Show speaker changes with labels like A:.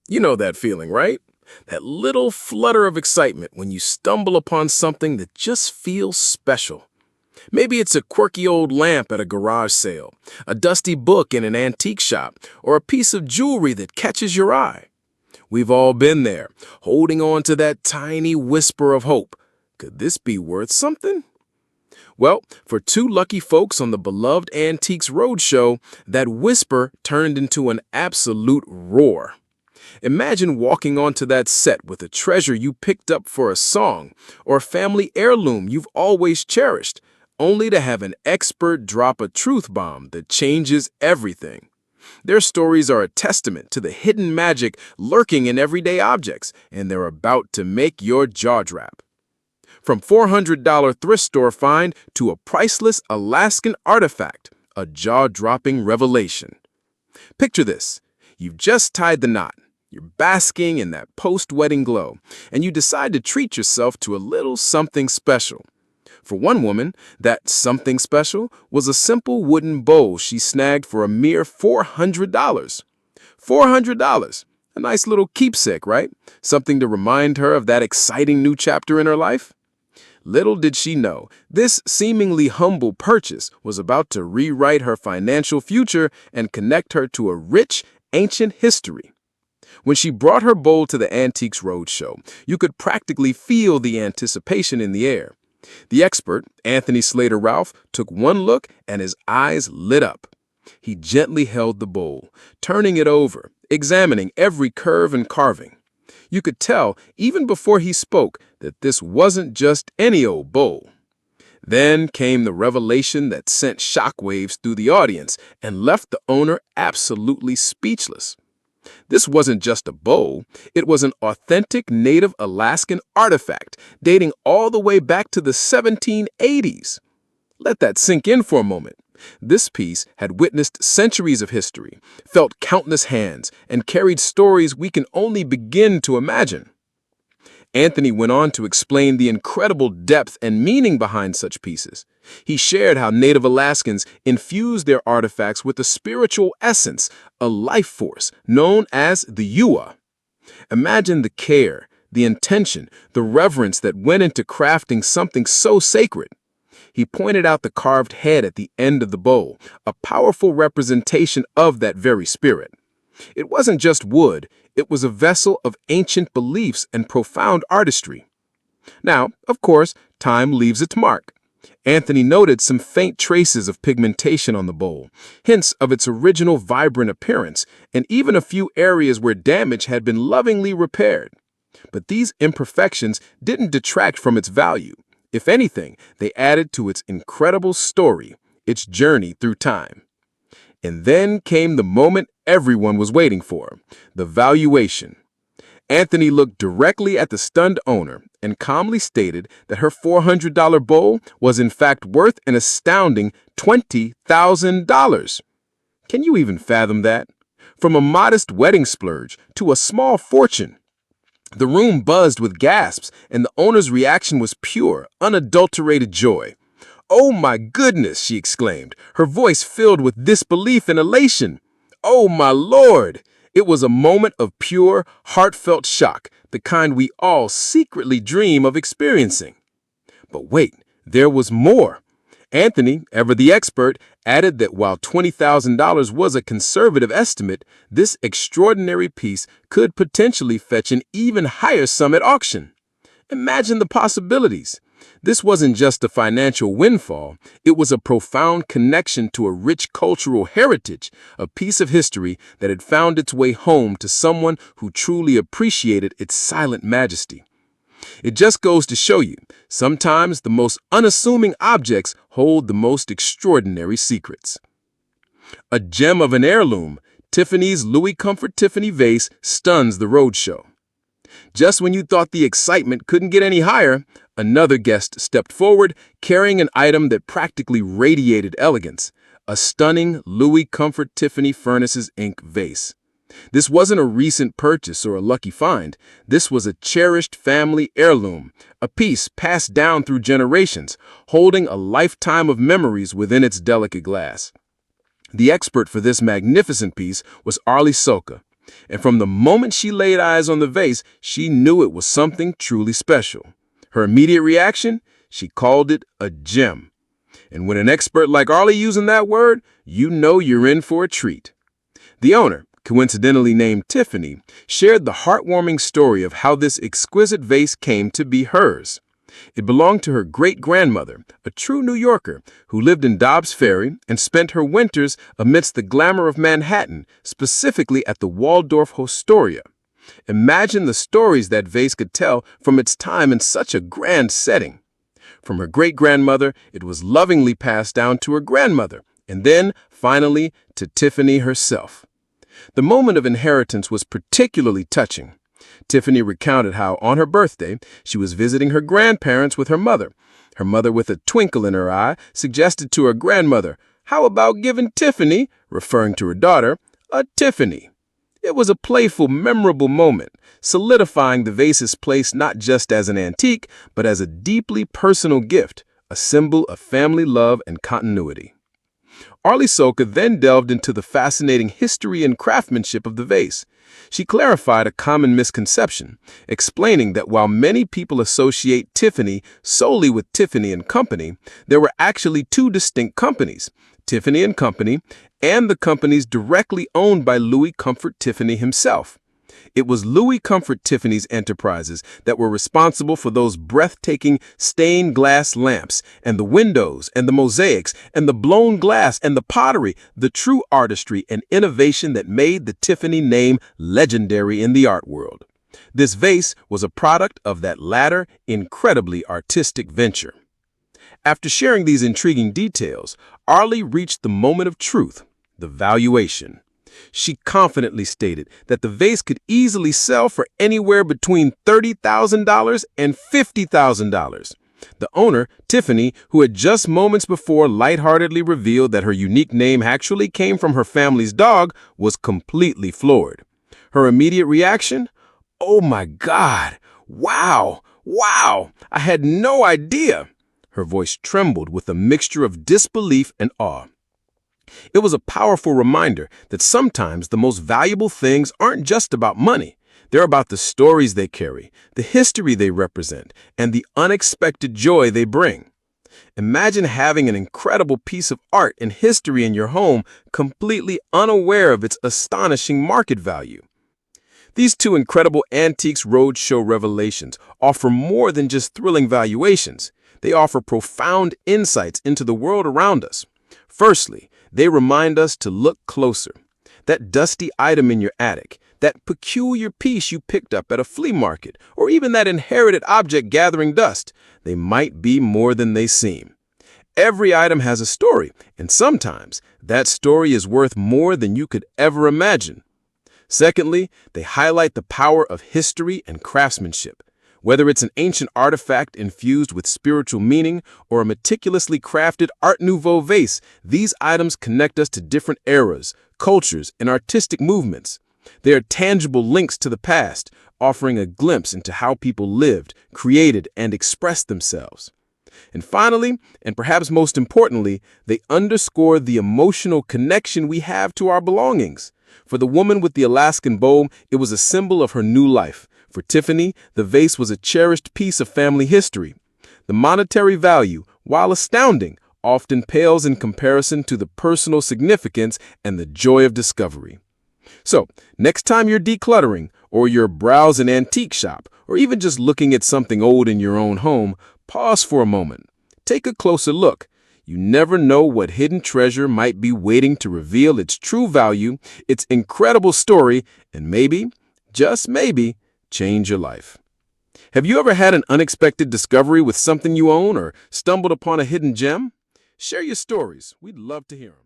A: You know that feeling, right? That little flutter of excitement when you stumble upon something that just feels special. Maybe it's a quirky old lamp at a garage sale, a dusty book in an antique shop, or a piece of jewelry that catches your eye. We've all been there, holding on to that tiny whisper of hope. Could this be worth something? Well, for two lucky folks on the beloved Antiques Roadshow, that whisper turned into an absolute roar. Imagine walking onto that set with a treasure you picked up for a song or a family heirloom you've always cherished, only to have an expert drop a truth bomb that changes everything. Their stories are a testament to the hidden magic lurking in everyday objects, and they're about to make your jaw drop. From $400 thrift store find to a priceless Alaskan artifact, a jaw-dropping revelation. Picture this. You've just tied the knot. You're basking in that post-wedding glow, and you decide to treat yourself to a little something special. For one woman, that something special was a simple wooden bowl she snagged for a mere $400. $400. A nice little keepsake, right? Something to remind her of that exciting new chapter in her life. Little did she know, this seemingly humble purchase was about to rewrite her financial future and connect her to a rich, ancient history. When she brought her bowl to the Antiques Roadshow, you could practically feel the anticipation in the air. The expert, Anthony Slater Ralph, took one look and his eyes lit up. He gently held the bowl, turning it over, examining every curve and carving. You could tell, even before he spoke, that this wasn't just any old bowl. Then came the revelation that sent shockwaves through the audience and left the owner absolutely speechless. This wasn't just a bowl, it was an authentic native Alaskan artifact dating all the way back to the 1780s. Let that sink in for a moment. This piece had witnessed centuries of history, felt countless hands, and carried stories we can only begin to imagine. Anthony went on to explain the incredible depth and meaning behind such pieces. He shared how Native Alaskans infused their artifacts with a spiritual essence, a life force known as the Ua. Imagine the care, the intention, the reverence that went into crafting something so sacred. He pointed out the carved head at the end of the bowl, a powerful representation of that very spirit. It wasn't just wood, it was a vessel of ancient beliefs and profound artistry. Now, of course, time leaves its mark. Anthony noted some faint traces of pigmentation on the bowl, hints of its original vibrant appearance, and even a few areas where damage had been lovingly repaired. But these imperfections didn't detract from its value. If anything, they added to its incredible story, its journey through time. And then came the moment everyone was waiting for, the valuation. Anthony looked directly at the stunned owner and calmly stated that her $400 bowl was in fact worth an astounding $20,000. Can you even fathom that? From a modest wedding splurge to a small fortune. The room buzzed with gasps, and the owner's reaction was pure, unadulterated joy. "Oh my goodness," she exclaimed, her voice filled with disbelief and elation. "Oh my Lord!" It was a moment of pure, heartfelt shock, the kind we all secretly dream of experiencing. But wait, there was more. Anthony, ever the expert, added that while $20,000 was a conservative estimate, this extraordinary piece could potentially fetch an even higher sum at auction. Imagine the possibilities. This wasn't just a financial windfall, it was a profound connection to a rich cultural heritage, a piece of history that had found its way home to someone who truly appreciated its silent majesty. It just goes to show you, sometimes the most unassuming objects hold the most extraordinary secrets. A gem of an heirloom, Tiffany's Louis Comfort Tiffany vase stuns the roadshow. Just when you thought the excitement couldn't get any higher, another guest stepped forward carrying an item that practically radiated elegance, a stunning Louis Comfort Tiffany Furnaces Inc. vase. This wasn't a recent purchase or a lucky find. This was a cherished family heirloom, a piece passed down through generations, holding a lifetime of memories within its delicate glass. The expert for this magnificent piece was Arlie Soka. And from the moment she laid eyes on the vase, she knew it was something truly special. Her immediate reaction? She called it a gem. And when an expert like Arlie using that word, you know you're in for a treat. The owner, coincidentally named Tiffany, shared the heartwarming story of how this exquisite vase came to be hers. It belonged to her great-grandmother, a true New Yorker who lived in Dobbs Ferry and spent her winters amidst the glamour of Manhattan, specifically at the Waldorf Astoria. Imagine the stories that vase could tell from its time in such a grand setting. From her great-grandmother, it was lovingly passed down to her grandmother, and then, finally, to Tiffany herself. The moment of inheritance was particularly touching. Tiffany recounted how, on her birthday, she was visiting her grandparents with her mother. Her mother, with a twinkle in her eye, suggested to her grandmother, "How about giving Tiffany," referring to her daughter, "a Tiffany?" It was a playful, memorable moment, solidifying the vase's place not just as an antique, but as a deeply personal gift, a symbol of family love and continuity. Arlie Soka then delved into the fascinating history and craftsmanship of the vase. She clarified a common misconception, explaining that while many people associate Tiffany solely with Tiffany & Company, there were actually two distinct companies, Tiffany & Company and the companies directly owned by Louis Comfort Tiffany himself. It was Louis Comfort Tiffany's enterprises that were responsible for those breathtaking stained glass lamps and the windows and the mosaics and the blown glass and the pottery, the true artistry and innovation that made the Tiffany name legendary in the art world. This vase was a product of that latter, incredibly artistic venture. After sharing these intriguing details, Arlie reached the moment of truth, the valuation. She confidently stated that the vase could easily sell for anywhere between $30,000 and $50,000. The owner, Tiffany, who had just moments before lightheartedly revealed that her unique name actually came from her family's dog, was completely floored. Her immediate reaction? "Oh my God! Wow! Wow! I had no idea!" Her voice trembled with a mixture of disbelief and awe. It was a powerful reminder that sometimes the most valuable things aren't just about money. They're about the stories they carry, the history they represent, and the unexpected joy they bring. Imagine having an incredible piece of art and history in your home, completely unaware of its astonishing market value. These two incredible Antiques Roadshow revelations offer more than just thrilling valuations. They offer profound insights into the world around us. Firstly, they remind us to look closer. That dusty item in your attic, that peculiar piece you picked up at a flea market, or even that inherited object gathering dust, they might be more than they seem. Every item has a story, and sometimes that story is worth more than you could ever imagine. Secondly, they highlight the power of history and craftsmanship. Whether it's an ancient artifact infused with spiritual meaning or a meticulously crafted Art Nouveau vase, these items connect us to different eras, cultures, and artistic movements. They are tangible links to the past, offering a glimpse into how people lived, created, and expressed themselves. And finally, and perhaps most importantly, they underscore the emotional connection we have to our belongings. For the woman with the Alaskan bow, it was a symbol of her new life. For Tiffany, the vase was a cherished piece of family history. The monetary value, while astounding, often pales in comparison to the personal significance and the joy of discovery. So, next time you're decluttering, or you're browsing an antique shop, or even just looking at something old in your own home, pause for a moment. Take a closer look. You never know what hidden treasure might be waiting to reveal its true value, its incredible story, and maybe, just maybe, change your life. Have you ever had an unexpected discovery with something you own or stumbled upon a hidden gem? Share your stories. We'd love to hear them.